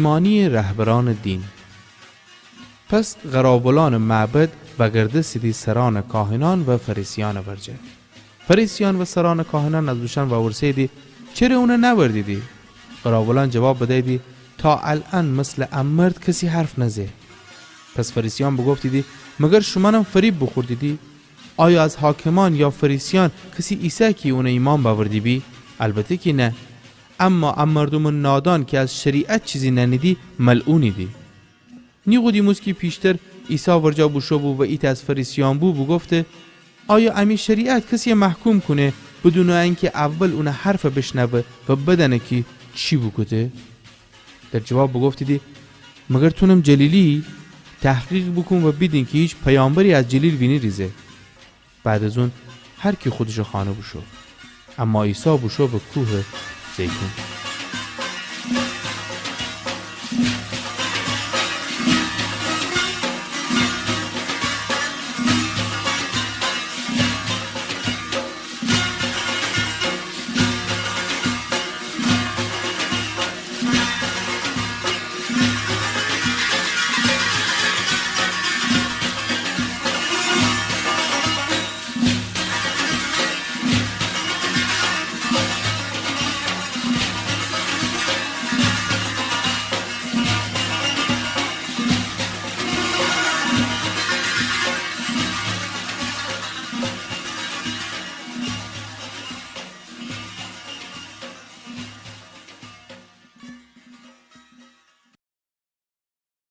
پشیمانی رهبران دین. پس قراولان معبد و گرده سیدی سران کاهنان و فریسیان ورجه. فریسیان و سران کاهنان از دوشن و ورسیدی چرا اونه نوردیدی؟ قراولان جواب بدهیدی تا الان مثل امرد کسی حرف نزه. پس فریسیان بگفتیدی مگر شما هم فریب بخوردیدی؟ آیا از حاکمان یا فریسیان کسی عیسی که اون ایمان باوردی بی؟ البته که نه. اما مردم نادان که از شریعت چیزی ننیدی ملعونی دی. نیقودیموس که پیشتر عیسی ورجا بوشو بو و ایت از فریسیان بو گفته آیا امی شریعت کسی محکوم کنه بدون اینکه اول اون حرف بشنوه و بدنه که چی بکته؟ در جواب بگفتیدی مگر تونم جلیلی تحقیق بکن و بدین که هیچ پیامبری از جلیل وینی ریزه. بعد از اون هر کی خودش خانه بشو. اما عیسی بشو به کوه زیتون.